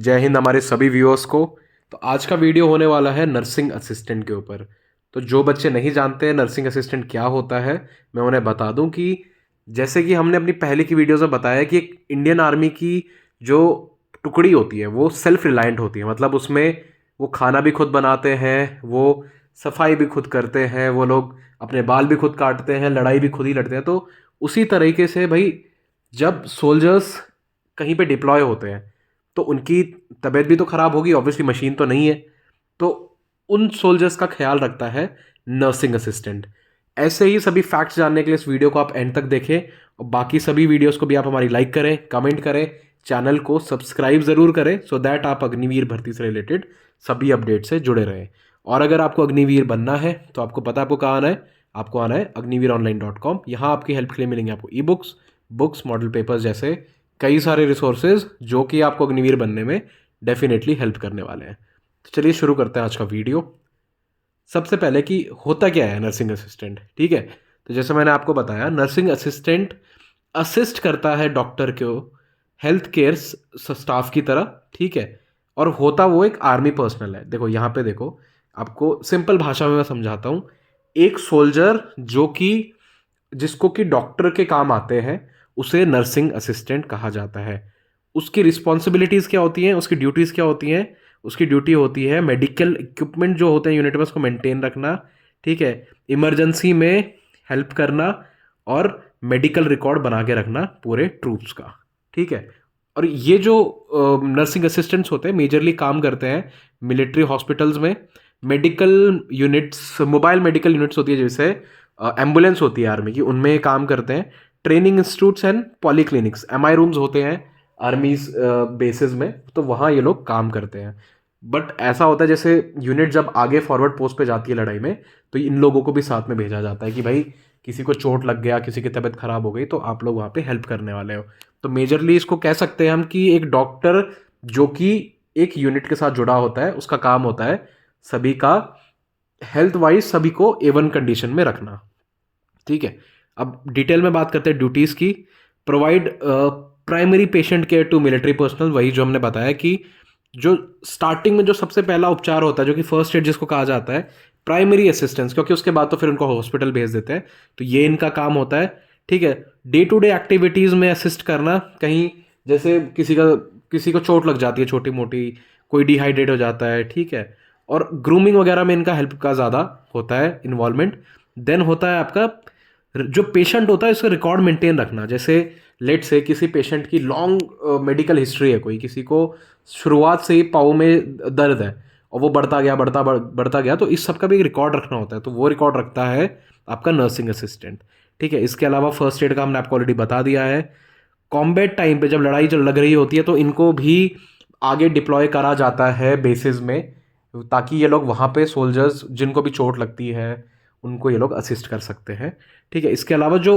जय हिंद हमारे सभी व्यूअर्स को। तो आज का वीडियो होने वाला है नर्सिंग असिस्टेंट के ऊपर। तो जो बच्चे नहीं जानते हैं नर्सिंग असिस्टेंट क्या होता है, मैं उन्हें बता दूं कि जैसे कि हमने अपनी पहले की वीडियोज़ में बताया कि एक इंडियन आर्मी की जो टुकड़ी होती है वो सेल्फ रिलायंट होती है। मतलब उसमें वो खाना भी खुद बनाते हैं, वो सफाई भी खुद करते हैं, वो लोग अपने बाल भी खुद काटते हैं, लड़ाई भी खुद ही लड़ते हैं। तो उसी तरीके से भाई जब सोल्जर्स कहीं पे डिप्लॉय होते हैं तो उनकी तबीयत भी तो ख़राब होगी, ऑब्वियसली मशीन तो नहीं है। तो उन सोल्जर्स का ख्याल रखता है नर्सिंग असिस्टेंट। ऐसे ही सभी फैक्ट्स जानने के लिए इस वीडियो को आप एंड तक देखें और बाकी सभी वीडियोस को भी आप हमारी लाइक करें, कमेंट करें, चैनल को सब्सक्राइब ज़रूर करें सो दैट आप अग्निवीर भर्ती से रिलेटेड सभी अपडेट से जुड़े रहें। और अगर आपको अग्निवीर बनना है तो आपको पता है आपको कहाँ आना है। आपको आना है agniveeronline.com। यहाँ आपकी हेल्प के लिए मिलेंगे आपको e books, books, model papers जैसे कई सारे रिसोर्सेज जो कि आपको अग्निवीर बनने में डेफिनेटली हेल्प करने वाले हैं। तो चलिए शुरू करते हैं आज का वीडियो। सबसे पहले कि होता क्या है नर्सिंग असिस्टेंट, ठीक है। तो जैसे मैंने आपको बताया नर्सिंग असिस्टेंट असिस्ट करता है डॉक्टर को हेल्थ केयर स्टाफ की तरह, ठीक है। और होता वो एक आर्मी पर्सनल है। देखो यहाँ पे देखो, आपको सिंपल भाषा में मैं समझाता हूँ। एक सोल्जर जो कि जिसको कि डॉक्टर के काम आते हैं उसे नर्सिंग असिस्टेंट कहा जाता है। उसकी रिस्पॉन्सिबिलिटीज़ क्या होती हैं, उसकी ड्यूटीज़ क्या होती हैं। उसकी ड्यूटी होती है मेडिकल इक्विपमेंट जो होते हैं यूनिट में उसको मेंटेन रखना, ठीक है। इमरजेंसी में हेल्प करना और मेडिकल रिकॉर्ड बना के रखना पूरे ट्रूप्स का, ठीक है। और ये जो नर्सिंग असिस्टेंट्स होते हैं मेजरली काम करते हैं मिलिट्री हॉस्पिटल्स में। Medical units, mobile medical units होती है जैसे एम्बुलेंस होती है आर्मी की, उनमें काम करते हैं। Training institutes and polyclinics, MI rooms होते हैं आर्मीज बेसिस में, तो वहाँ ये लोग काम करते हैं। बट ऐसा होता है जैसे यूनिट जब आगे फॉरवर्ड पोस्ट पे जाती है लड़ाई में, तो इन लोगों को भी साथ में भेजा जाता है कि भाई किसी को चोट लग गया, किसी की तबीयत खराब हो गई, तो आप लोग वहाँ पे हेल्प करने वाले हो। तो मेजरली इसको कह सकते हैं हम कि एक डॉक्टर जो कि एक यूनिट के साथ जुड़ा होता है, उसका काम होता है सभी का हेल्थ वाइज सभी को एवन कंडीशन में रखना, ठीक है। अब डिटेल में बात करते हैं ड्यूटीज़ की। Provide primary patient care to military personnel, वही जो हमने बताया कि जो स्टार्टिंग में जो सबसे पहला उपचार होता है जो कि फर्स्ट एड जिसको कहा जाता है, प्राइमरी असिस्टेंस, क्योंकि उसके बाद तो फिर उनको हॉस्पिटल भेज देते हैं, तो ये इनका काम होता है, ठीक है। डे टू डे एक्टिविटीज़ में असिस्ट करना, कहीं जैसे किसी को चोट लग जाती है छोटी मोटी, कोई डिहाइड्रेट हो जाता है, ठीक है। और ग्रूमिंग वगैरह में इनका हेल्प का ज़्यादा होता है इन्वॉल्वमेंट। देन होता है आपका जो पेशेंट होता है उसका रिकॉर्ड मेंटेन रखना। जैसे लेट से किसी पेशेंट की लॉन्ग मेडिकल हिस्ट्री है, कोई किसी को शुरुआत से ही पाँव में दर्द है और वो बढ़ता गया, तो इस सब का भी एक रिकॉर्ड रखना होता है, तो वो रिकॉर्ड रखता है आपका नर्सिंग असिस्टेंट, ठीक है। इसके अलावा फर्स्ट एड का हमने आपको ऑलरेडी बता दिया है। कॉम्बैट टाइम पे जब लड़ाई लग रही होती है तो इनको भी आगे डिप्लॉय करा जाता है बेसिस में, ताकि ये लोग वहाँ पे सोल्जर्स जिनको भी चोट लगती है उनको ये लोग असिस्ट कर सकते हैं, ठीक है। इसके अलावा जो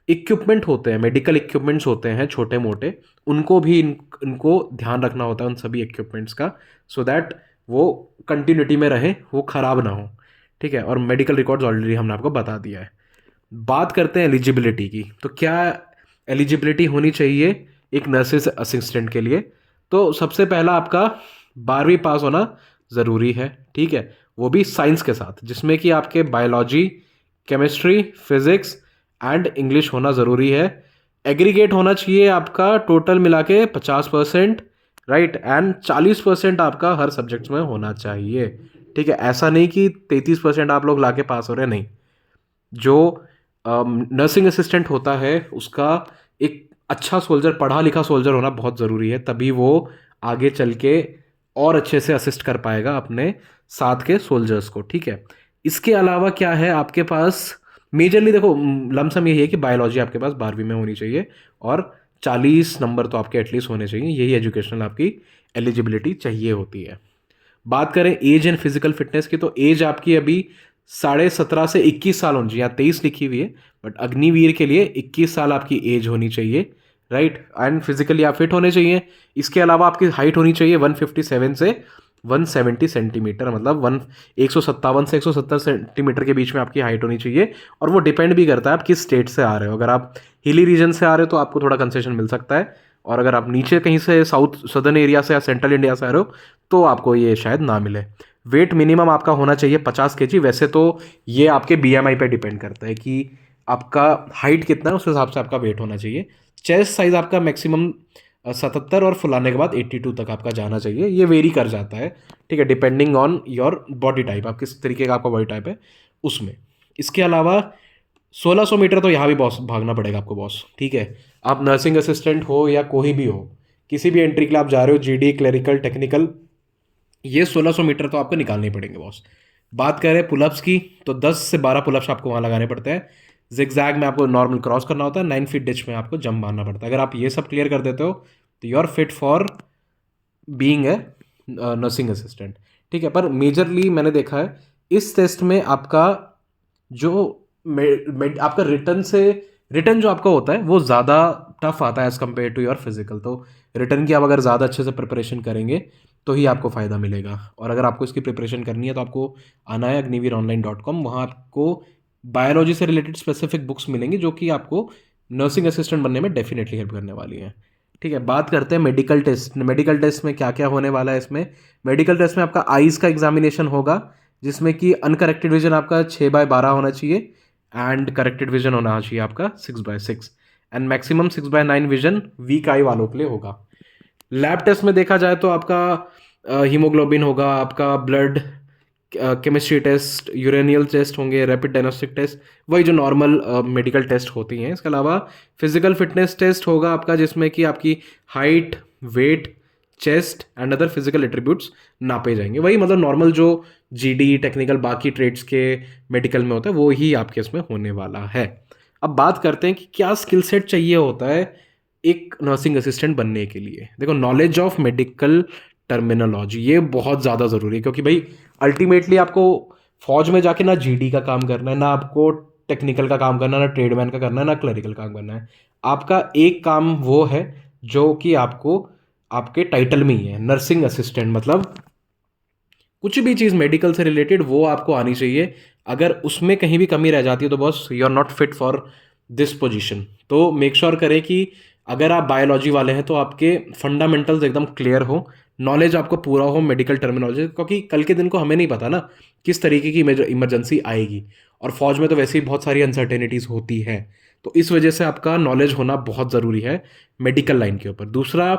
इक्विपमेंट होते हैं, मेडिकल इक्विपमेंट्स होते हैं छोटे मोटे, उनको भी इनको ध्यान रखना होता है उन सभी इक्विपमेंट्स का, सो दैट वो कंटिन्यूटी में रहे, वो ख़राब ना हो, ठीक है। और मेडिकल रिकॉर्ड्स ऑलरेडी हमने आपको बता दिया है। बात करते हैं एलिजिबिलिटी की। तो क्या एलिजिबिलिटी होनी चाहिए एक नर्सिस असिस्टेंट के लिए? तो सबसे पहला आपका 12वीं पास होना ज़रूरी है, ठीक है। वो भी साइंस के साथ, जिसमें कि आपके biology, chemistry, physics and English होना ज़रूरी है। एग्रीगेट होना चाहिए आपका टोटल मिला के 50%, राइट, एंड 40% आपका हर सब्जेक्ट्स में होना चाहिए, ठीक है। ऐसा नहीं कि 33% आप लोग ला के पास हो रहे हैं, नहीं। जो नर्सिंग असिस्टेंट होता है उसका एक अच्छा सोल्जर, पढ़ा लिखा सोल्जर होना बहुत ज़रूरी है, तभी वो आगे चल के और अच्छे से असिस्ट कर पाएगा अपने साथ के सोल्जर्स को, ठीक है। इसके अलावा क्या है आपके पास, मेजरली देखो लमसम यही है कि बायोलॉजी आपके पास 12वीं में होनी चाहिए और 40 नंबर तो आपके एटलीस्ट होने चाहिए, यही एजुकेशनल आपकी एलिजिबिलिटी चाहिए होती है। बात करें एज एंड फिजिकल फिटनेस की, तो एज आपकी अभी 17.5 से 21 साल होनी चाहिए, यहाँ 23 लिखी हुई है, बट अग्निवीर के लिए 21 साल आपकी एज होनी चाहिए, राइट। एंड फिजिकली आप फिट होने चाहिए। इसके अलावा आपकी हाइट होनी चाहिए 157 से 170 सेंटीमीटर, मतलब 157 से 170 सेंटीमीटर के बीच में आपकी हाइट होनी चाहिए। और वो डिपेंड भी करता है आप किस स्टेट से आ रहे हो। अगर आप हिली रीजन से आ रहे हो तो आपको थोड़ा कंसेशन मिल सकता है, और अगर आप नीचे कहीं से साउथ सदर्न एरिया से या सेंट्रल इंडिया से आ रहे हो तो आपको ये शायद ना मिले। वेट मिनिमम आपका होना चाहिए 50 kg। वैसे तो ये आपके BMI पे डिपेंड करता है कि आपका हाइट कितना है, उस हिसाब से आपका वेट होना चाहिए। चेस्ट साइज आपका मैक्सिमम 77 और फुलाने के बाद 82 तक आपका जाना चाहिए। ये वेरी कर जाता है, ठीक है, depending on your body type, आप किस तरीके का आपका बॉडी टाइप है उसमें। इसके अलावा 1600 मीटर तो यहाँ भी बॉस भागना पड़ेगा आपको बॉस, ठीक है। आप नर्सिंग असिस्टेंट हो या कोई भी हो, किसी भी एंट्री के लिए आप जा रहे हो, GD क्लरिकल टेक्निकल, ये 1600 मीटर तो आपको निकालने ही पड़ेंगे बॉस। बात करें पुलअप्स की तो 10 से 12 पुलअप्स आपको वहाँ लगाने पड़ते हैं। जिगजैग में आपको नॉर्मल क्रॉस करना होता है, 9 फीट डिच में आपको जंप मारना पड़ता है। अगर आप ये सब क्लियर कर देते हो तो you are fit for being a nursing assistant, ठीक है। पर मेजरली मैंने देखा है इस टेस्ट में आपका जो आपका रिटर्न जो आपका होता है वो ज़्यादा टफ आता है as compare to your physical. तो रिटर्न की आप अगर ज़्यादा अच्छे से प्रिपरेशन करेंगे तो ही आपको फ़ायदा मिलेगा। और अगर आपको इसकी प्रिपरेशन करनी है तो आपको आना है agniveeronline.com। वहाँ आपको बायोलॉजी से रिलेटेड स्पेसिफिक बुक्स मिलेंगी जो कि आपको नर्सिंग असिस्टेंट बनने में डेफिनेटली हेल्प करने वाली हैं, ठीक है। बात करते हैं मेडिकल टेस्ट। मेडिकल टेस्ट में क्या क्या होने वाला है इसमें। मेडिकल टेस्ट में आपका आईज़ का एग्जामिनेशन होगा, जिसमें कि अनकरेक्टेड विजन आपका 6/12 होना चाहिए एंड करेक्टेड विजन होना चाहिए आपका 6/6 and maximum 6/9 vision weak eye वालों के लिए होगा। लैब टेस्ट में देखा जाए तो आपका हीमोग्लोबिन होगा, आपका ब्लड केमिस्ट्री टेस्ट, यूरेनियल टेस्ट होंगे, रैपिड डायग्नोस्टिक टेस्ट, वही जो नॉर्मल मेडिकल टेस्ट होती हैं। इसके अलावा फिजिकल फिटनेस टेस्ट होगा आपका, जिसमें कि आपकी height, weight, chest and other physical attributes नापे जाएंगे। वही मतलब नॉर्मल जो GD टेक्निकल बाकी ट्रेड्स के मेडिकल में होता है वो ही आपके इसमें होने वाला है। अब बात करते हैं कि क्या स्किल सेट चाहिए होता है एक नर्सिंग असिस्टेंट बनने के लिए। देखो, नॉलेज ऑफ मेडिकल टर्मिनोलॉजी ये बहुत ज़्यादा ज़रूरी है, क्योंकि भाई अल्टीमेटली आपको फौज में जाके ना GD का काम करना है, ना आपको टेक्निकल का काम करना है, ना ट्रेडमैन का करना है, ना क्लरिकल काम करना है। आपका एक काम वो है जो कि आपको आपके टाइटल में ही है, नर्सिंग असिस्टेंट। मतलब कुछ भी चीज़ मेडिकल से रिलेटेड वो आपको आनी चाहिए। अगर उसमें कहीं भी कमी रह जाती है तो बस you are not fit for this position. तो मेक श्योर करें कि अगर आप बायोलॉजी वाले हैं तो आपके फंडामेंटल्स एकदम क्लियर हो, नॉलेज आपको पूरा हो मेडिकल टर्मिनोलॉजी, क्योंकि कल के दिन को हमें नहीं पता ना किस तरीके की इमरजेंसी आएगी, और फौज में तो वैसे ही बहुत सारी अनसर्टेनिटीज़ होती है। तो इस वजह से आपका नॉलेज होना बहुत ज़रूरी है मेडिकल लाइन के ऊपर। दूसरा,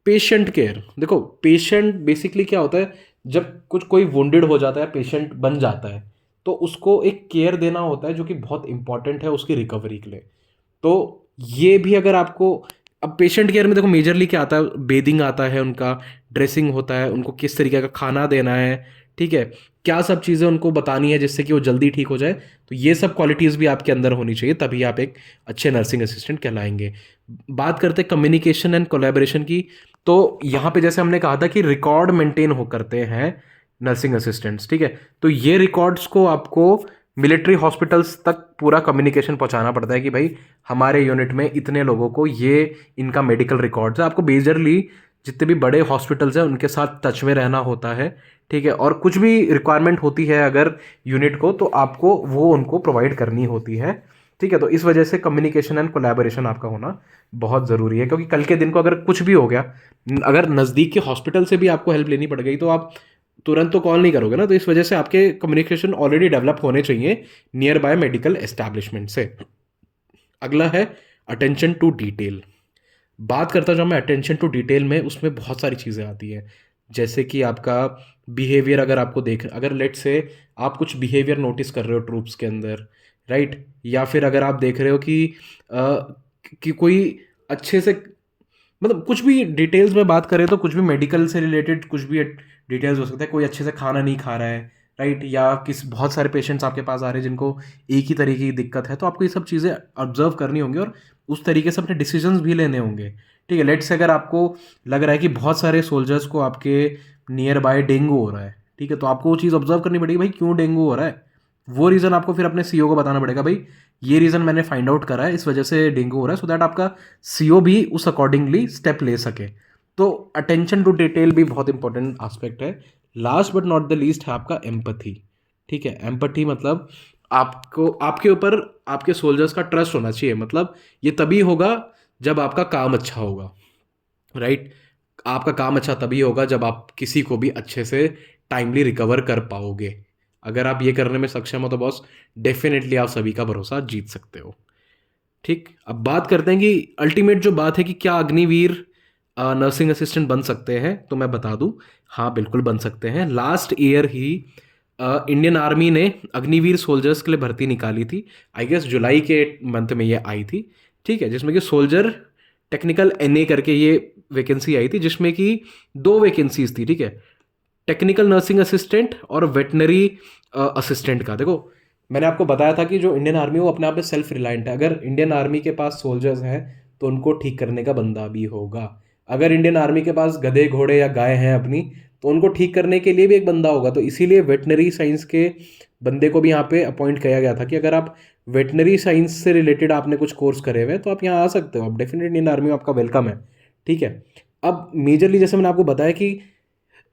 पेशेंट केयर। देखो, पेशेंट बेसिकली क्या होता है, जब कोई वुंडेड हो जाता है, पेशेंट बन जाता है, तो उसको एक केयर देना होता है जो कि बहुत इंपॉर्टेंट है उसकी रिकवरी के लिए। तो ये भी अगर आपको, अब पेशेंट केयर में देखो मेजरली क्या आता है, बेदिंग आता है, उनका ड्रेसिंग होता है, उनको किस तरीके का खाना देना है, ठीक है, क्या सब चीज़ें उनको बतानी है जिससे कि वो जल्दी ठीक हो जाए। तो ये सब क्वालिटीज़ भी आपके अंदर होनी चाहिए, तभी आप एक अच्छे नर्सिंग असिस्टेंट कहलाएंगे। बात करते हैं कम्युनिकेशन एंड कोलैबोरेशन की। तो यहाँ पे जैसे हमने कहा था कि रिकॉर्ड मेंटेन हो करते हैं नर्सिंग असिस्टेंट्स, ठीक है। तो ये रिकॉर्ड्स को आपको मिलिट्री हॉस्पिटल्स तक पूरा कम्युनिकेशन पहुंचाना पड़ता है कि भाई हमारे यूनिट में इतने लोगों को ये इनका मेडिकल रिकॉर्ड्स है। आपको मेजरली जितने भी बड़े हॉस्पिटल्स हैं उनके साथ टच में रहना होता है, ठीक है। और कुछ भी रिक्वायरमेंट होती है अगर यूनिट को, तो आपको वो उनको प्रोवाइड करनी होती है, ठीक है। तो इस वजह से कम्युनिकेशन एंड कोलैबोरेशन आपका होना बहुत ज़रूरी है, क्योंकि कल के दिन को अगर कुछ भी हो गया, अगर नज़दीक के हॉस्पिटल से भी आपको हेल्प लेनी पड़ गई तो आप तुरंत तो कॉल नहीं करोगे ना। तो इस वजह से आपके कम्युनिकेशन ऑलरेडी डेवलप होने चाहिए नियर बाय मेडिकल एस्टैब्लिशमेंट से। अगला है अटेंशन टू डिटेल। बात करता जब मैं अटेंशन टू डिटेल में, उसमें बहुत सारी चीज़ें आती हैं, जैसे कि आपका बिहेवियर। अगर आपको अगर लेट से आप कुछ बिहेवियर नोटिस कर रहे हो ट्रूप्स के अंदर, राइट, या फिर अगर आप देख रहे हो कि कोई अच्छे से, मतलब कुछ भी डिटेल्स में बात करें तो कुछ भी मेडिकल से रिलेटेड कुछ भी डिटेल्स हो सकता है। कोई अच्छे से खाना नहीं खा रहा है, राइट, या बहुत सारे पेशेंट्स आपके पास आ रहे हैं जिनको एक ही तरीके की दिक्कत है, तो आपको ये सब चीज़ें ऑब्जर्व करनी होंगी और उस तरीके से अपने डिसीजंस भी लेने होंगे, ठीक है। लेट्स से अगर आपको लग रहा है कि बहुत सारे सोल्जर्स को आपके नियर बाय डेंगू हो रहा है, ठीक है, तो आपको वो चीज़ ऑब्जर्व करनी पड़ेगी, भाई क्यों डेंगू हो रहा है। वो रीज़न आपको फिर अपने CEO को बताना पड़ेगा, भाई ये रीज़न मैंने फाइंड आउट करा है, इस वजह से डेंगू हो रहा है, सो दैट आपका CEO भी उस अकॉर्डिंगली स्टेप ले सके। तो अटेंशन टू डिटेल भी बहुत इंपॉर्टेंट एस्पेक्ट है। Last but not the least है आपका एम्पथी, ठीक है। एम्पथी मतलब आपको आपके ऊपर आपके सोल्जर्स का ट्रस्ट होना चाहिए। मतलब ये तभी होगा जब आपका काम अच्छा होगा, राइट। आपका काम अच्छा तभी होगा जब आप किसी को भी अच्छे से टाइमली रिकवर कर पाओगे। अगर आप ये करने में सक्षम हो तो बॉस डेफिनेटली आप सभी का भरोसा जीत सकते हो। ठीक, अब बात करते हैं कि अल्टीमेट जो बात है कि क्या अग्निवीर नर्सिंग असिस्टेंट बन सकते हैं, तो मैं बता दूं, हाँ बिल्कुल बन सकते हैं। लास्ट ईयर ही इंडियन आर्मी ने अग्निवीर सोल्जर्स के लिए भर्ती निकाली थी। आई गेस जुलाई के मंथ में ये आई थी। ठीक है, जिसमें कि सोल्जर टेक्निकल एनए करके ये वैकेंसी आई थी, जिसमें कि दो वैकेंसीज थी। ठीक है, टेक्निकल नर्सिंग असिस्टेंट और वेटनरी असिस्टेंट का। देखो, मैंने आपको बताया था कि जो इंडियन आर्मी है वो अपने आप में सेल्फ रिलायंट है। अगर इंडियन आर्मी के पास सोल्जर्स हैं तो उनको ठीक करने का बंदा भी होगा। अगर इंडियन आर्मी के पास गधे घोड़े या गाय हैं अपनी, तो उनको ठीक करने के लिए भी एक बंदा होगा। तो इसीलिए वेटनरी साइंस के बंदे को भी यहाँ पे अपॉइंट किया गया था कि अगर आप वेटनरी साइंस से रिलेटेड आपने कुछ कोर्स करे हुए हैं तो आप यहाँ आ सकते हो। आप डेफिनेटली इंडियन आर्मी में आपका वेलकम है। ठीक है, अब मेजरली जैसे मैंने आपको बताया कि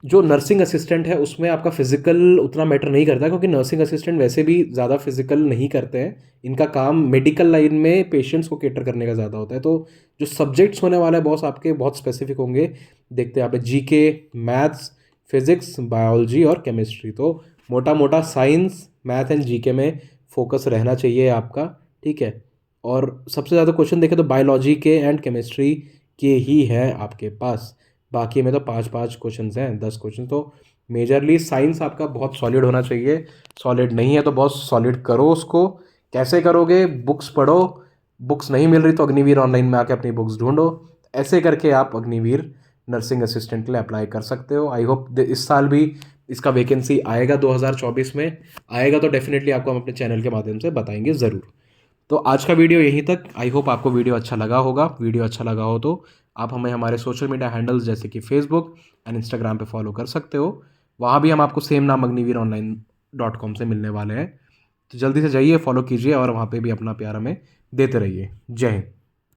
जो नर्सिंग असिस्टेंट है उसमें आपका फिजिकल उतना मैटर नहीं करता, क्योंकि नर्सिंग असिस्टेंट वैसे भी ज़्यादा फिजिकल नहीं करते हैं। इनका काम मेडिकल लाइन में पेशेंट्स को केटर करने का ज़्यादा होता है। तो जो सब्जेक्ट्स होने वाले हैं बॉस आपके बहुत स्पेसिफिक होंगे। देखते हैं यहाँ पे जीके, मैथ्स, फिजिक्स, बायोलॉजी और केमिस्ट्री। तो मोटा मोटा साइंस, मैथ एंड जीके में फोकस रहना चाहिए आपका। ठीक है, और सबसे ज़्यादा क्वेश्चन देखें तो बायोलॉजी के एंड केमिस्ट्री के ही हैं आपके पास। बाकी में तो पाँच पाँच क्वेश्चन हैं, 10 क्वेश्चन। तो मेजरली साइंस आपका बहुत सॉलिड होना चाहिए। सॉलिड नहीं है तो बहुत सॉलिड करो उसको। कैसे करोगे? बुक्स पढ़ो। बुक्स नहीं मिल रही तो अग्निवीर ऑनलाइन में आके अपनी बुक्स ढूंढो। ऐसे करके आप अग्निवीर नर्सिंग असिस्टेंट के लिए अप्लाई कर सकते हो। आई होप इस साल भी इसका वैकेंसी आएगा 2024 में। आएगा तो डेफिनेटली आपको हम अपने चैनल के माध्यम से बताएंगे ज़रूर। तो आज का वीडियो यहीं तक। आई होप आपको वीडियो अच्छा लगा होगा। वीडियो अच्छा लगा हो तो आप हमें हमारे सोशल मीडिया हैंडल्स जैसे कि फेसबुक एंड इंस्टाग्राम पे फॉलो कर सकते हो। वहाँ भी हम आपको सेम नाम अग्निवीर online.com से मिलने वाले हैं। तो जल्दी से जाइए, फॉलो कीजिए और वहाँ पे भी अपना प्यार हमें देते रहिए। जय हिंद।